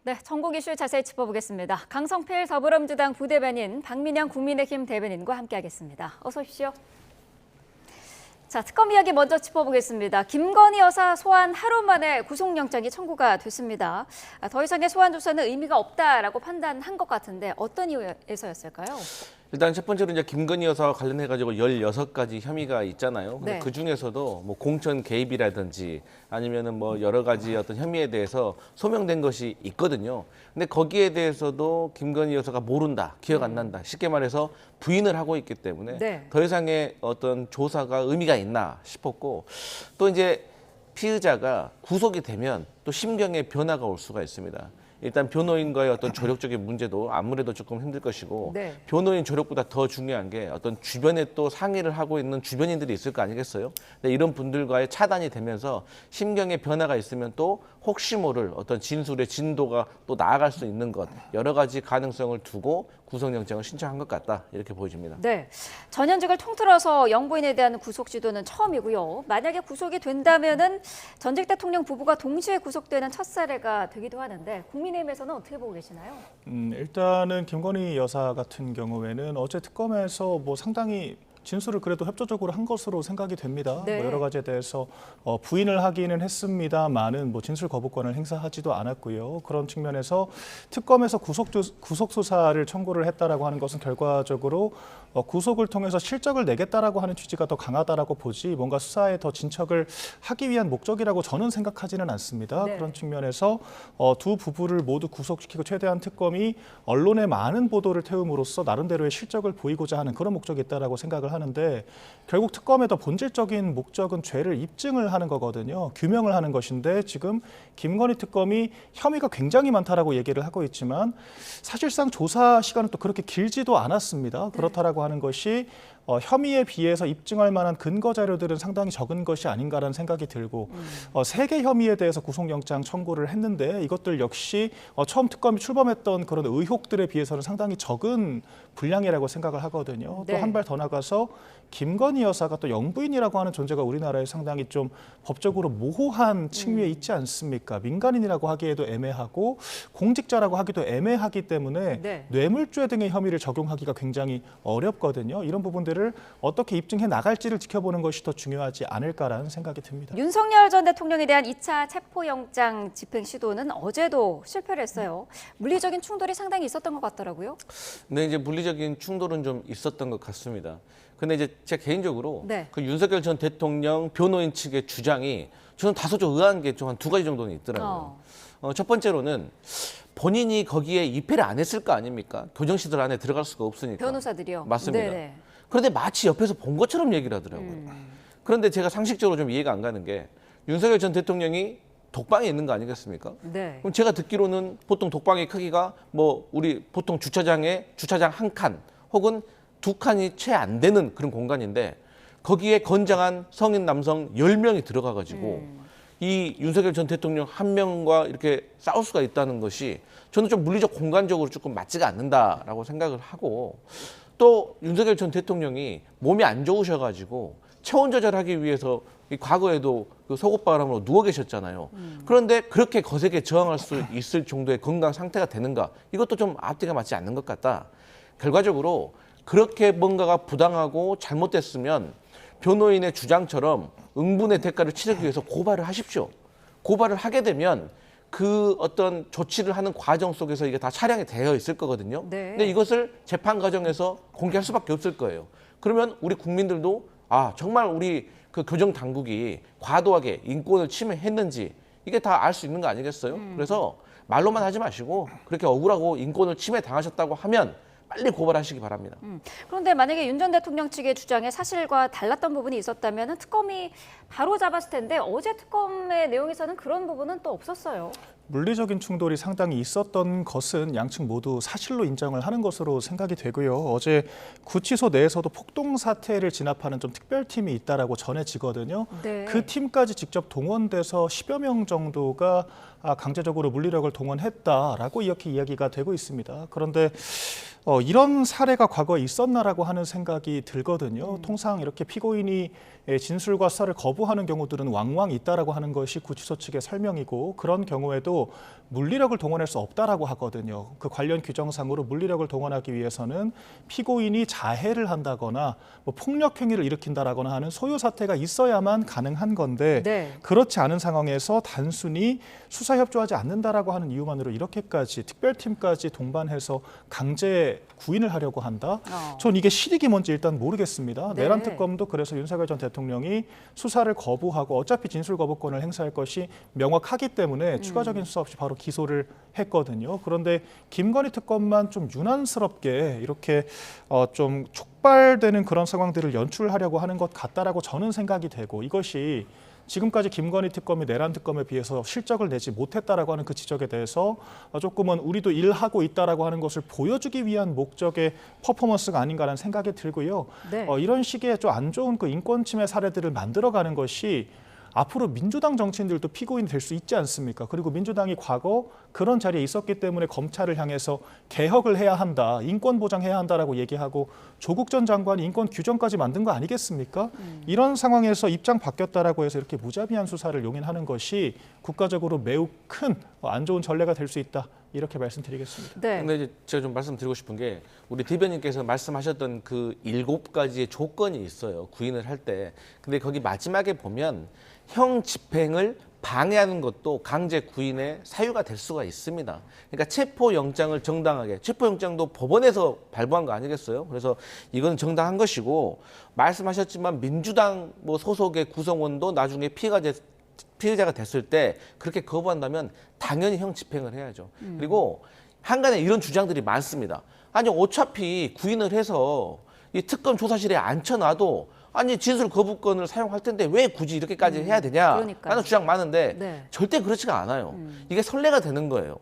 네, 전국 이슈 자세히 짚어보겠습니다. 강성필 더불어민주당 부대변인, 박민영 국민의힘 대변인과 함께하겠습니다. 어서 오십시오. 자, 특검 이야기 먼저 짚어보겠습니다. 김건희 여사 소환 하루 만에 구속영장이 청구가 됐습니다. 더 이상의 소환 조사는 의미가 없다라고 판단한 것 같은데 어떤 이유에서였을까요? 일단 첫 번째로 이제 김건희 여사와 관련해가지고 16가지 혐의가 있잖아요. 근데 네. 그 중에서도 뭐 공천 개입이라든지 아니면은 뭐 여러 가지 어떤 혐의에 대해서 소명된 것이 있거든요. 근데 거기에 대해서도 김건희 여사가 모른다, 기억 안 난다, 쉽게 말해서 부인을 하고 있기 때문에 네. 더 이상의 어떤 조사가 의미가 있나 싶었고, 또 이제 피의자가 구속이 되면 또 심경의 변화가 올 수가 있습니다. 일단 변호인과의 어떤 조력적인 문제도 아무래도 조금 힘들 것이고, 네. 변호인 조력보다 더 중요한 게 어떤 주변에 또 상의를 하고 있는 주변인들이 있을 거 아니겠어요? 근데 이런 분들과의 차단이 되면서 심경의 변화가 있으면 또 혹시 모를 어떤 진술의 진도가 또 나아갈 수 있는 것, 여러 가지 가능성을 두고 구속영장을 신청한 것 같다, 이렇게 보여집니다. 네, 전현직을 통틀어서 영부인에 대한 구속 지도는 처음이고요. 만약에 구속이 된다면은 전직 대통령 부부가 동시에 구속되는 첫 사례가 되기도 하는데 국민의힘에서는 어떻게 보고 계시나요? 일단은 김건희 여사 같은 경우에는 어제 특검에서 뭐 상당히 진술을 그래도 협조적으로 한 것으로 생각이 됩니다. 네. 뭐 여러 가지에 대해서 부인을 하기는 했습니다만은 뭐 진술 거부권을 행사하지도 않았고요. 그런 측면에서 특검에서 구속 수사를 청구를 했다라고 하는 것은 결과적으로 구속을 통해서 실적을 내겠다라고 하는 취지가 더 강하다라고 보지, 뭔가 수사에 더 진척을 하기 위한 목적이라고 저는 생각하지는 않습니다. 네. 그런 측면에서 두 부부를 모두 구속시키고 최대한 특검이 언론에 많은 보도를 태움으로써 나름대로의 실적을 보이고자 하는 그런 목적이 있다라고 생각을 하는데, 결국 특검의 더 본질적인 목적은 죄를 입증을 하는 거거든요. 규명을 하는 것인데, 지금 김건희 특검이 혐의가 굉장히 많다라고 얘기를 하고 있지만 사실상 조사 시간은 또 그렇게 길지도 않았습니다. 그렇다라고 하는 것이 혐의에 비해서 입증할 만한 근거 자료들은 상당히 적은 것이 아닌가라는 생각이 들고, 3개 혐의에 대해서 구속영장 청구를 했는데 이것들 역시 처음 특검이 출범했던 그런 의혹들에 비해서는 상당히 적은 분량이라고 생각을 하거든요. 네. 또 한 발 더 나가서 김건희 여사가 또 영부인이라고 하는 존재가 우리나라에 상당히 좀 법적으로 모호한 층위에 있지 않습니까? 민간인이라고 하기에도 애매하고 공직자라고 하기도 애매하기 때문에 네. 뇌물죄 등의 혐의를 적용하기가 굉장히 어렵거든요. 이런 부분들을 어떻게 입증해 나갈지를 지켜보는 것이 더 중요하지 않을까라는 생각이 듭니다. 윤석열 전 대통령에 대한 2차 체포영장 집행 시도는 어제도 실패를 했어요. 물리적인 충돌이 상당히 있었던 것 같더라고요. 근데 이제 물리적인 충돌은 좀 있었던 것 같습니다. 근데 이제 제 개인적으로 네. 그 윤석열 전 대통령 변호인 측의 주장이 저는 다소 좀 의아한 게 좀 한 2가지 정도는 있더라고요. 첫 번째로는 본인이 거기에 입회를 안 했을 거 아닙니까? 교정시설 안에 들어갈 수가 없으니까. 변호사들이요. 맞습니다. 네네. 그런데 마치 옆에서 본 것처럼 얘기를 하더라고요. 그런데 제가 상식적으로 좀 이해가 안 가는 게, 윤석열 전 대통령이 독방에 있는 거 아니겠습니까? 네. 그럼 제가 듣기로는 보통 독방의 크기가 뭐 우리 보통 주차장 한 칸 혹은 2칸이 채 안 되는 그런 공간인데, 거기에 건장한 성인 남성 10명이 들어가가지고 이 윤석열 전 대통령 한 명과 이렇게 싸울 수가 있다는 것이 저는 좀 물리적 공간적으로 조금 맞지가 않는다라고 생각을 하고, 또 윤석열 전 대통령이 몸이 안 좋으셔가지고 체온 조절하기 위해서 이 과거에도 그 속옷바람으로 누워 계셨잖아요. 그런데 그렇게 거세게 저항할 수 있을 정도의 건강 상태가 되는가? 이것도 좀 앞뒤가 맞지 않는 것 같다. 결과적으로 그렇게 뭔가가 부당하고 잘못됐으면 변호인의 주장처럼 응분의 대가를 치르기 위해서 고발을 하십시오. 고발을 하게 되면 그 어떤 조치를 하는 과정 속에서 이게 다 촬영이 되어 있을 거거든요. 네. 근데 이것을 재판 과정에서 공개할 수밖에 없을 거예요. 그러면 우리 국민들도 정말 우리 그 교정 당국이 과도하게 인권을 침해했는지 이게 다 알 수 있는 거 아니겠어요? 그래서 말로만 하지 마시고 그렇게 억울하고 인권을 침해 당하셨다고 하면 빨리 고발하시기 바랍니다. 그런데 만약에 윤 전 대통령 측의 주장에 사실과 달랐던 부분이 있었다면 특검이 바로 잡았을 텐데 어제 특검의 내용에서는 그런 부분은 또 없었어요. 물리적인 충돌이 상당히 있었던 것은 양측 모두 사실로 인정을 하는 것으로 생각이 되고요. 어제 구치소 내에서도 폭동 사태를 진압하는 좀 특별팀이 있다라고 전해지거든요. 네. 그 팀까지 직접 동원돼서 10여 명 정도가 강제적으로 물리력을 동원했다라고 이렇게 이야기가 되고 있습니다. 그런데 이런 사례가 과거에 있었나라고 하는 생각이 들거든요. 통상 이렇게 피고인이 진술과 수사를 거부하는 경우들은 왕왕 있다라고 하는 것이 구치소 측의 설명이고, 그런 경우에도 하더라도 물리력을 동원할 수 없다라고 하거든요. 그 관련 규정상으로 물리력을 동원하기 위해서는 피고인이 자해를 한다거나 뭐 폭력 행위를 일으킨다라거나 하는 소요 사태가 있어야만 가능한 건데 네. 그렇지 않은 상황에서 단순히 수사 협조하지 않는다라고 하는 이유만으로 이렇게까지 특별팀까지 동반해서 강제 구인을 하려고 한다. 전 이게 실익이 뭔지 일단 모르겠습니다. 네. 내란 특검도 그래서 윤석열 전 대통령이 수사를 거부하고 어차피 진술 거부권을 행사할 것이 명확하기 때문에 추가적인 수사 없이 바로 기소를 했거든요. 그런데 김건희 특검만 좀 유난스럽게 이렇게 좀 촉발되는 그런 상황들을 연출하려고 하는 것 같다라고 저는 생각이 되고, 이것이 지금까지 김건희 특검이 내란 특검에 비해서 실적을 내지 못했다라고 하는 그 지적에 대해서 조금은 우리도 일하고 있다라고 하는 것을 보여주기 위한 목적의 퍼포먼스가 아닌가라는 생각이 들고요. 네. 이런 식의 좀 안 좋은 그 인권 침해 사례들을 만들어가는 것이 앞으로 민주당 정치인들도 피고인 될 수 있지 않습니까? 그리고 민주당이 과거 그런 자리에 있었기 때문에 검찰을 향해서 개혁을 해야 한다, 인권 보장해야 한다라고 얘기하고 조국 전 장관이 인권 규정까지 만든 거 아니겠습니까? 이런 상황에서 입장 바뀌었다라고 해서 이렇게 무자비한 수사를 용인하는 것이 국가적으로 매우 큰 안 좋은 전례가 될 수 있다. 이렇게 말씀드리겠습니다. 네. 근데 이제 제가 좀 말씀드리고 싶은 게, 우리 대변인께서 말씀하셨던 그 7가지의 조건이 있어요. 구인을 할 때. 근데 거기 마지막에 보면 형 집행을 방해하는 것도 강제 구인의 사유가 될 수가 있습니다. 그러니까 체포영장을 정당하게, 체포영장도 법원에서 발부한 거 아니겠어요? 그래서 이건 정당한 것이고, 말씀하셨지만 민주당 뭐 소속의 구성원도 나중에 피해자가 됐을 때 그렇게 거부한다면 당연히 형 집행을 해야죠. 그리고 한간에 이런 주장들이 많습니다. 아니 어차피 구인을 해서 이 특검 조사실에 앉혀놔도 아니 진술 거부권을 사용할 텐데 왜 굳이 이렇게까지 해야 되냐 그러니까요. 라는 주장 많은데 네. 절대 그렇지가 않아요. 이게 선례가 되는 거예요.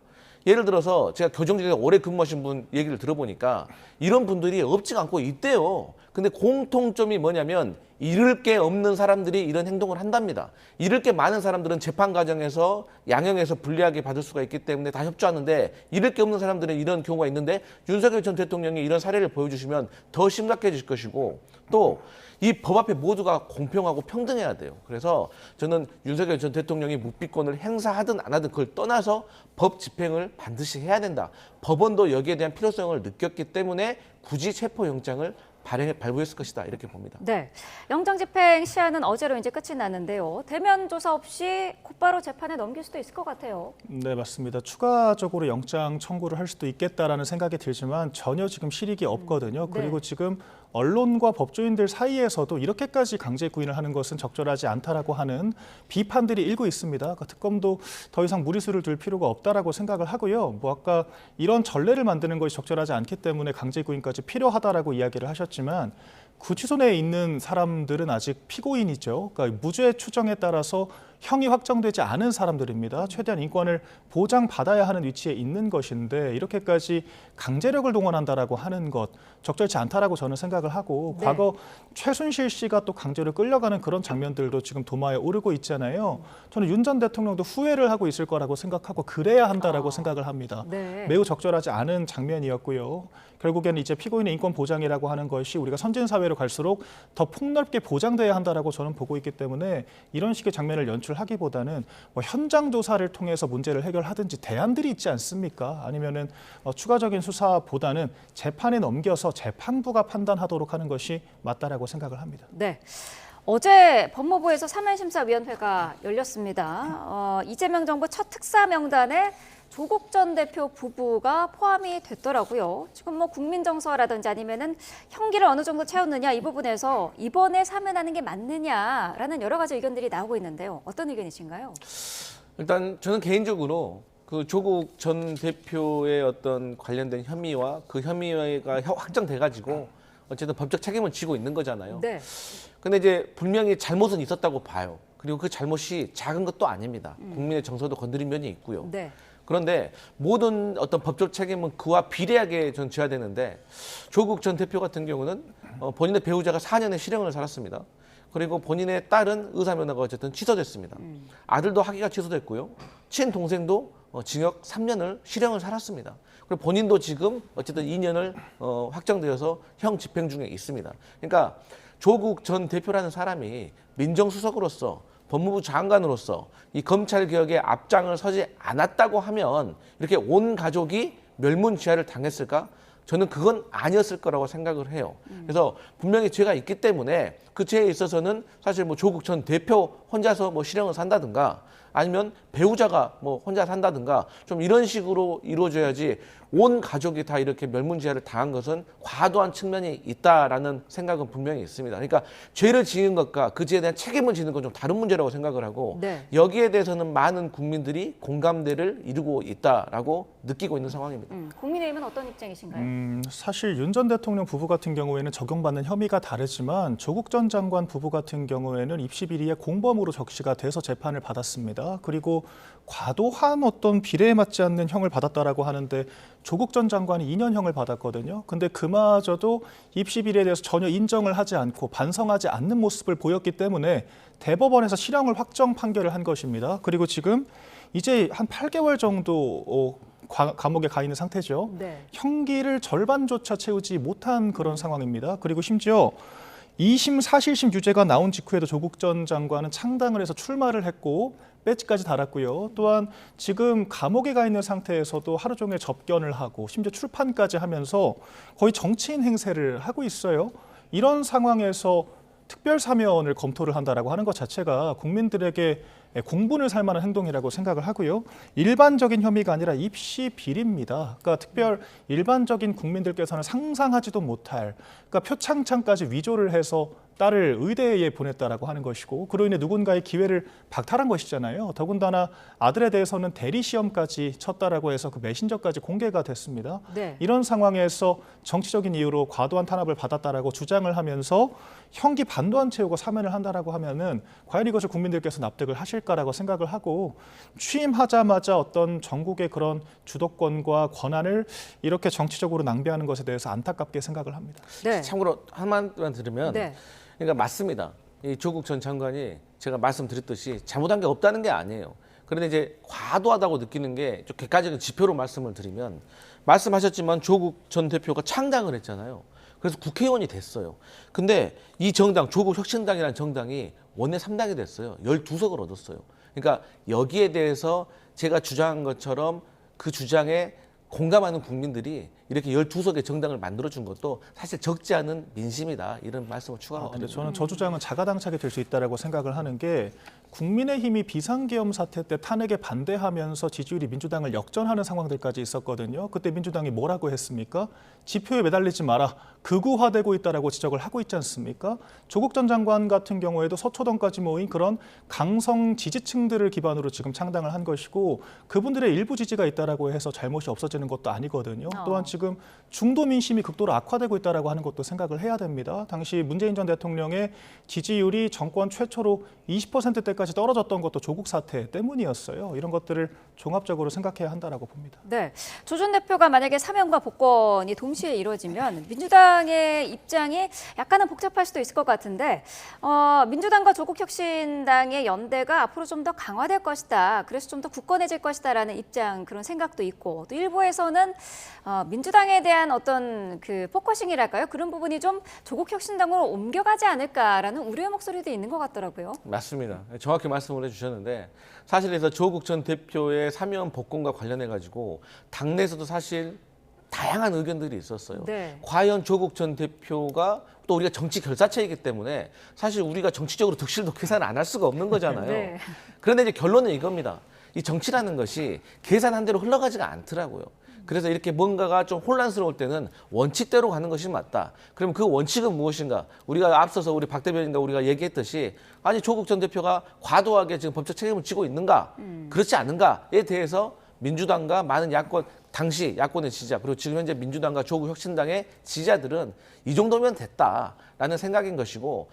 예를 들어서 제가 교정직에 오래 근무하신 분 얘기를 들어보니까 이런 분들이 없지가 않고 있대요. 근데 공통점이 뭐냐면 잃을 게 없는 사람들이 이런 행동을 한답니다. 잃을 게 많은 사람들은 재판 과정에서 양형에서 불리하게 받을 수가 있기 때문에 다 협조하는데, 잃을 게 없는 사람들은 이런 경우가 있는데 윤석열 전 대통령이 이런 사례를 보여주시면 더 심각해질 것이고, 또 이 법 앞에 모두가 공평하고 평등해야 돼요. 그래서 저는 윤석열 전 대통령이 묵비권을 행사하든 안 하든 그걸 떠나서 법 집행을 반드시 해야 된다. 법원도 여기에 대한 필요성을 느꼈기 때문에 굳이 체포영장을 발부했을 것이다, 이렇게 봅니다. 네, 영장 집행 시한은 어제로 이제 끝이 났는데요. 대면 조사 없이 곧바로 재판에 넘길 수도 있을 것 같아요. 네, 맞습니다. 추가적으로 영장 청구를 할 수도 있겠다라는 생각이 들지만 전혀 지금 실익이 없거든요. 네. 그리고 지금 언론과 법조인들 사이에서도 이렇게까지 강제 구인을 하는 것은 적절하지 않다라고 하는 비판들이 일고 있습니다. 그러니까 특검도 더 이상 무리수를 둘 필요가 없다라고 생각을 하고요. 뭐 아까 이런 전례를 만드는 것이 적절하지 않기 때문에 강제 구인까지 필요하다라고 이야기를 하셨지만, 구치소 내에 있는 사람들은 아직 피고인이죠. 그러니까 무죄 추정에 따라서 형이 확정되지 않은 사람들입니다. 최대한 인권을 보장받아야 하는 위치에 있는 것인데 이렇게까지 강제력을 동원한다라고 하는 것 적절치 않다라고 저는 생각을 하고, 네. 과거 최순실 씨가 또 강제로 끌려가는 그런 장면들도 지금 도마에 오르고 있잖아요. 저는 윤 전 대통령도 후회를 하고 있을 거라고 생각하고 그래야 한다라고 생각을 합니다. 네. 매우 적절하지 않은 장면이었고요. 결국에는 이제 피고인의 인권 보장이라고 하는 것이 우리가 선진 사회로 갈수록 더 폭넓게 보장돼야 한다라고 저는 보고 있기 때문에 이런 식의 장면을 연출하기보다는 뭐 현장 조사를 통해서 문제를 해결하든지 대안들이 있지 않습니까? 아니면은 추가적인 수사보다는 재판에 넘겨서 재판부가 판단하도록 하는 것이 맞다라고 생각을 합니다. 네. 어제 법무부에서 3일심사위원회가 열렸습니다. 이재명 정부 첫 특사 명단에 조국 전 대표 부부가 포함이 됐더라고요. 지금 뭐 국민정서라든지 아니면은 형기를 어느 정도 채웠느냐, 이 부분에서 이번에 사면하는 게 맞느냐라는 여러 가지 의견들이 나오고 있는데요. 어떤 의견이신가요? 일단 저는 개인적으로 그 조국 전 대표의 어떤 관련된 혐의와 그 혐의가 확정돼가지고 어쨌든 법적 책임을 지고 있는 거잖아요. 네. 근데 이제 분명히 잘못은 있었다고 봐요. 그리고 그 잘못이 작은 것도 아닙니다. 국민의 정서도 건드린 면이 있고요. 네. 그런데 모든 어떤 법적 책임은 그와 비례하게 전 져야 되는데, 조국 전 대표 같은 경우는 본인의 배우자가 4년의 실형을 살았습니다. 그리고 본인의 딸은 의사면허가 어쨌든 취소됐습니다. 아들도 학위가 취소됐고요. 친동생도 징역 3년을 실형을 살았습니다. 그리고 본인도 지금 어쨌든 2년을 확정되어서 형 집행 중에 있습니다. 그러니까 조국 전 대표라는 사람이 민정수석으로서 법무부 장관으로서 이 검찰 개혁에 앞장을 서지 않았다고 하면 이렇게 온 가족이 멸문지화를 당했을까? 저는 그건 아니었을 거라고 생각을 해요. 그래서 분명히 죄가 있기 때문에 그 죄에 있어서는 사실 뭐 조국 전 대표 혼자서 뭐 실형을 산다든가 아니면 배우자가 뭐 혼자 산다든가 좀 이런 식으로 이루어져야지 온 가족이 다 이렇게 멸문지화를 당한 것은 과도한 측면이 있다라는 생각은 분명히 있습니다. 그러니까 죄를 지은 것과 그 죄에 대한 책임을 지는 건 좀 다른 문제라고 생각을 하고 네. 여기에 대해서는 많은 국민들이 공감대를 이루고 있다라고 느끼고 있는 상황입니다. 국민의힘은 어떤 입장이신가요? 사실 윤 전 대통령 부부 같은 경우에는 적용받는 혐의가 다르지만 조국 전 장관 부부 같은 경우에는 입시 비리의 공범으로 적시가 돼서 재판을 받았습니다. 그리고 과도한 어떤 비례에 맞지 않는 형을 받았다라고 하는데 조국 전 장관이 2년형을 받았거든요. 근데 그마저도 입시 비리에 대해서 전혀 인정을 하지 않고 반성하지 않는 모습을 보였기 때문에 대법원에서 실형을 확정 판결을 한 것입니다. 그리고 지금 이제 한 8개월 정도 감옥에 가 있는 상태죠. 네. 형기를 절반조차 채우지 못한 그런 상황입니다. 그리고 심지어 2심, 4실심 유죄가 나온 직후에도 조국 전 장관은 창당을 해서 출마를 했고 배지까지 달았고요. 또한 지금 감옥에 가 있는 상태에서도 하루 종일 접견을 하고 심지어 출판까지 하면서 거의 정치인 행세를 하고 있어요. 이런 상황에서 특별 사면을 검토를 한다라고 하는 것 자체가 국민들에게 공분을 살 만한 행동이라고 생각을 하고요. 일반적인 혐의가 아니라 입시 비리입니다. 그러니까 특별 일반적인 국민들께서는 상상하지도 못할 그러니까 표창장까지 위조를 해서 딸을 의대에 보냈다라고 하는 것이고 그로 인해 누군가의 기회를 박탈한 것이잖아요. 더군다나 아들에 대해서는 대리 시험까지 쳤다라고 해서 그 메신저까지 공개가 됐습니다. 네. 이런 상황에서 정치적인 이유로 과도한 탄압을 받았다라고 주장을 하면서 형기 반도 안 채우고 사면을 한다라고 하면은 과연 이것을 국민들께서 납득을 하실까라고 생각을 하고 취임하자마자 어떤 전국의 그런 주도권과 권한을 이렇게 정치적으로 낭비하는 것에 대해서 안타깝게 생각을 합니다. 네. 참고로 한마디만 들으면 네. 그러니까 맞습니다. 이 조국 전 장관이 제가 말씀드렸듯이 잘못한 게 없다는 게 아니에요. 그런데 이제 과도하다고 느끼는 게 좀 객관적인 지표로 말씀을 드리면 말씀하셨지만 조국 전 대표가 창당을 했잖아요. 그래서 국회의원이 됐어요. 근데 이 정당, 조국 혁신당이라는 정당이 원내 3당이 됐어요. 12석을 얻었어요. 그러니까 여기에 대해서 제가 주장한 것처럼 그 주장에 공감하는 국민들이 이렇게 12석의 정당을 만들어준 것도 사실 적지 않은 민심이다. 이런 말씀을 추가로 근데 드립니다. 저는 저 주장은 자가당착이 될 수 있다라고 생각을 하는 게 국민의힘이 비상계엄 사태 때 탄핵에 반대하면서 지지율이 민주당을 역전하는 상황들까지 있었거든요. 그때 민주당이 뭐라고 했습니까? 지표에 매달리지 마라. 극우화되고 있다라고 지적을 하고 있지 않습니까? 조국 전 장관 같은 경우에도 서초동까지 모인 그런 강성 지지층들을 기반으로 지금 창당을 한 것이고 그분들의 일부 지지가 있다라고 해서 잘못이 없어지는 것도 아니거든요. 또한 지금 중도 민심이 극도로 악화되고 있다라고 하는 것도 생각을 해야 됩니다. 당시 문재인 전 대통령의 지지율이 정권 최초로 20%대까지 떨어졌던 것도 조국 사태 때문이었어요. 이런 것들을 종합적으로 생각해야 한다라고 봅니다. 네, 조 전 대표가 만약에 사면과 복권이 동시에 이루어지면 민주당의 입장이 약간은 복잡할 수도 있을 것 같은데 민주당과 조국혁신당의 연대가 앞으로 좀 더 강화될 것이다. 그래서 좀 더 굳건해질 것이다라는 입장 그런 생각도 있고 또 일부에서는 민주당에 대한 어떤 그 포커싱이랄까요? 그런 부분이 좀 조국혁신당으로 옮겨가지 않을까라는 우려의 목소리도 있는 것 같더라고요. 맞습니다. 정확히 말씀을 해주셨는데 사실 그래서 조국 전 대표의 사면 복권과 관련해 가지고 당내에서도 사실 다양한 의견들이 있었어요. 네. 과연 조국 전 대표가 또 우리가 정치 결사체이기 때문에 사실 우리가 정치적으로 득실도 계산을 안 할 수가 없는 거잖아요. 네. 그런데 이제 결론은 이겁니다. 이 정치라는 것이 계산한 대로 흘러가지가 않더라고요. 그래서 이렇게 뭔가가 좀 혼란스러울 때는 원칙대로 가는 것이 맞다. 그럼 그 원칙은 무엇인가? 우리가 앞서서 우리 박 대변인과 우리가 얘기했듯이 아니 조국 전 대표가 과도하게 지금 법적 책임을 지고 있는가? 그렇지 않은가에 대해서 민주당과 많은 야권 당시 야권의 지지자 그리고 지금 현재 민주당과 조국 혁신당의 지지자들은 이 정도면 됐다라는 생각인 것이고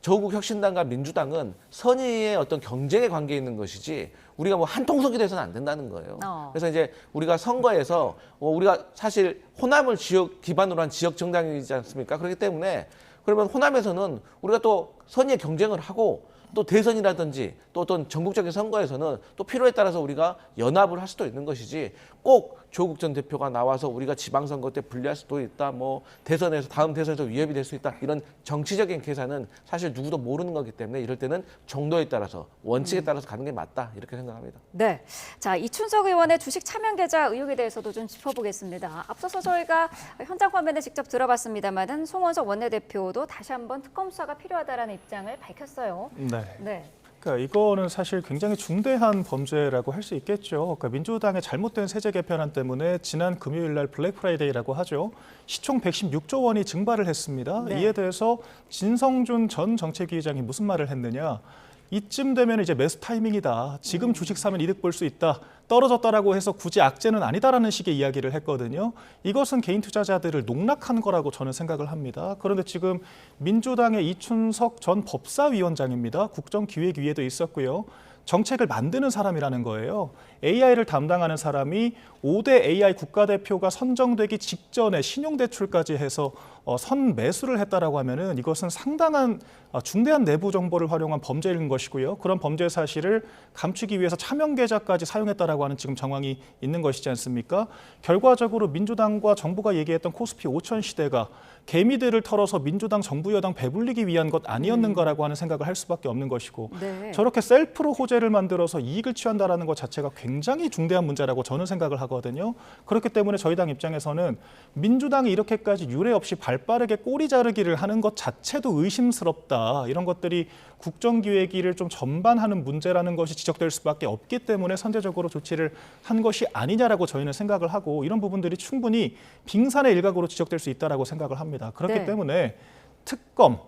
조국 혁신당과 민주당은 선의의 어떤 경쟁의 관계에 있는 것이지 우리가 뭐 한통속이 돼서는 안 된다는 거예요. 그래서 이제 우리가 선거에서 우리가 사실 호남을 지역 기반으로 한 지역 정당이지 않습니까? 그렇기 때문에 그러면 호남에서는 우리가 또 선의의 경쟁을 하고 또 대선이라든지 또 어떤 전국적인 선거에서는 또 필요에 따라서 우리가 연합을 할 수도 있는 것이지 꼭 조국 전 대표가 나와서 우리가 지방선거 때 불리할 수도 있다. 뭐 대선에서 다음 대선에서 위협이 될 수 있다. 이런 정치적인 계산은 사실 누구도 모르는 거기 때문에 이럴 때는 정도에 따라서 원칙에 따라서 가는 게 맞다. 이렇게 생각합니다. 네. 자, 이춘석 의원의 주식 차명 계좌 의혹에 대해서도 좀 짚어보겠습니다. 앞서서 저희가 현장 화면에 직접 들어봤습니다만은 송원석 원내대표도 다시 한번 특검 수사가 필요하다라는 입장을 밝혔어요. 네. 네. 그러니까 이거는 사실 굉장히 중대한 범죄라고 할 수 있겠죠. 그러니까 민주당의 잘못된 세제 개편안 때문에 지난 금요일 날 블랙 프라이데이라고 하죠. 시총 116조 원이 증발을 했습니다. 네. 이에 대해서 진성준 전 정책위의장이 무슨 말을 했느냐. 이쯤 되면 이제 매수 타이밍이다. 지금 주식 사면 이득 볼 수 있다. 떨어졌다라고 해서 굳이 악재는 아니다라는 식의 이야기를 했거든요. 이것은 개인 투자자들을 농락한 거라고 저는 생각을 합니다. 그런데 지금 민주당의 이춘석 전 법사위원장입니다. 국정기획위에도 있었고요. 정책을 만드는 사람이라는 거예요. AI를 담당하는 사람이 5대 AI 국가대표가 선정되기 직전에 신용대출까지 해서 선매수를 했다라고 하면은 이것은 상당한 중대한 내부 정보를 활용한 범죄인 것이고요. 그런 범죄 사실을 감추기 위해서 차명 계좌까지 사용했다라고 하는 지금 정황이 있는 것이지 않습니까? 결과적으로 민주당과 정부가 얘기했던 코스피 5천 시대가 개미들을 털어서 민주당 정부 여당 배불리기 위한 것 아니었는가라고 하는 생각을 할 수밖에 없는 것이고 네. 저렇게 셀프로 호재를 만들어서 이익을 취한다라는 것 자체가 굉장히 중대한 문제라고 저는 생각을 하거든요. 그렇기 때문에 저희 당 입장에서는 민주당이 이렇게까지 유례 없이 발빠르게 꼬리 자르기를 하는 것 자체도 의심스럽다. 이런 것들이 국정기획위를 좀 전반하는 문제라는 것이 지적될 수밖에 없기 때문에 선제적으로 조치를 한 것이 아니냐라고 저희는 생각을 하고 이런 부분들이 충분히 빙산의 일각으로 지적될 수 있다라고 생각을 합니다. 그렇기 네. 때문에 특검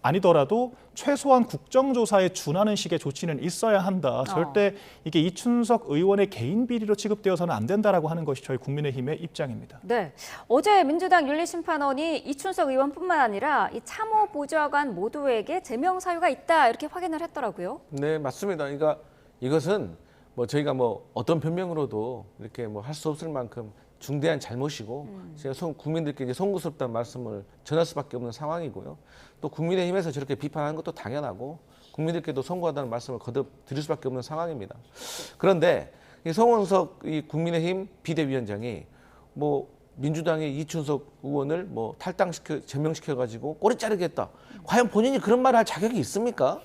아니더라도 최소한 국정조사에 준하는 식의 조치는 있어야 한다. 절대 이게 이춘석 의원의 개인 비리로 취급되어서는 안 된다라고 하는 것이 저희 국민의힘의 입장입니다. 네. 어제 민주당 윤리심판원이 이춘석 의원뿐만 아니라 이 참호 보좌관 모두에게 제명 사유가 있다 이렇게 확인을 했더라고요. 네, 맞습니다. 그러니까 이것은 뭐 저희가 뭐 어떤 변명으로도 이렇게 뭐 할 수 없을 만큼 중대한 잘못이고 제가 국민들께 이제 송구스럽다는 말씀을 전할 수밖에 없는 상황이고요. 또 국민의힘에서 저렇게 비판하는 것도 당연하고 국민들께도 송구하다는 말씀을 거듭 드릴 수밖에 없는 상황입니다. 그런데 이 송원석 이 국민의힘 비대위원장이 뭐 민주당의 이춘석 의원을 뭐 제명시켜 가지고 꼬리 자르겠다. 과연 본인이 그런 말을 할 자격이 있습니까?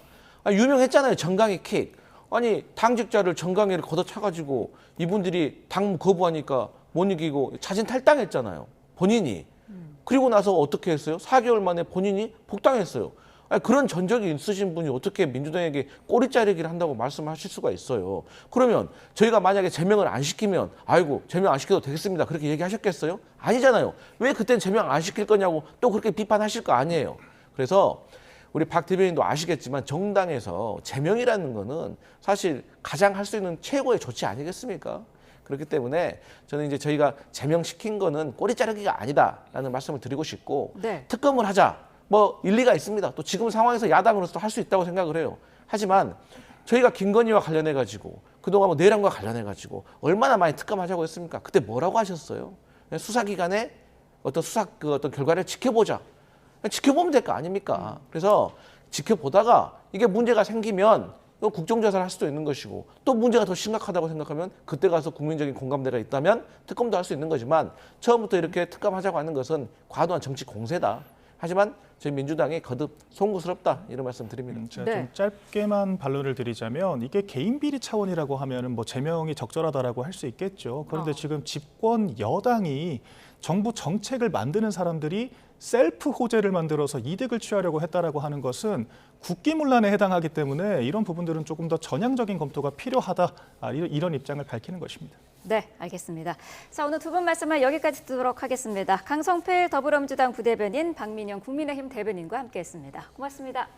유명했잖아요. 정강이 킥. 아니 당직자를 정강이를 걷어차가지고 이분들이 당무 거부하니까 못 이기고 자진 탈당했잖아요. 본인이. 그리고 나서 어떻게 했어요? 4개월 만에 본인이 복당했어요. 아니, 그런 전적이 있으신 분이 어떻게 민주당에게 꼬리 자르기를 한다고 말씀하실 수가 있어요. 그러면 저희가 만약에 제명을 안 시키면 아이고 제명 안 시켜도 되겠습니다. 그렇게 얘기하셨겠어요? 아니잖아요. 왜 그땐 제명 안 시킬 거냐고 또 그렇게 비판하실 거 아니에요. 그래서 우리 박 대변인도 아시겠지만 정당에서 제명이라는 거는 사실 가장 할 수 있는 최고의 조치 아니겠습니까? 그렇기 때문에 저는 이제 저희가 제명시킨 거는 꼬리 자르기가 아니다라는 말씀을 드리고 싶고 네. 특검을 하자. 뭐 일리가 있습니다. 또 지금 상황에서 야당으로서도 할 수 있다고 생각을 해요. 하지만 저희가 김건희와 관련해 가지고 그동안 뭐 내란과 관련해 가지고 얼마나 많이 특검하자고 했습니까? 그때 뭐라고 하셨어요? 수사기관의 어떤 결과를 지켜보자. 지켜보면 될 거 아닙니까? 그래서 지켜보다가 이게 문제가 생기면 국정조사를 할 수도 있는 것이고 또 문제가 더 심각하다고 생각하면 그때 가서 국민적인 공감대가 있다면 특검도 할 수 있는 거지만 처음부터 이렇게 특검하자고 하는 것은 과도한 정치 공세다. 하지만 저희 민주당이 거듭 송구스럽다 이런 말씀 드립니다. 제가 네. 좀 짧게만 반론을 드리자면 이게 개인 비리 차원이라고 하면은 뭐 제명이 적절하다라고 할 수 있겠죠. 그런데 지금 집권 여당이 정부 정책을 만드는 사람들이 셀프 호재를 만들어서 이득을 취하려고 했다라고 하는 것은 국기문란에 해당하기 때문에 이런 부분들은 조금 더 전향적인 검토가 필요하다 이런 입장을 밝히는 것입니다. 네, 알겠습니다. 자, 오늘 두 분 말씀을 여기까지 듣도록 하겠습니다. 강성필 더불어민주당 부대변인, 박민영 국민의힘 대변인과 함께했습니다. 고맙습니다.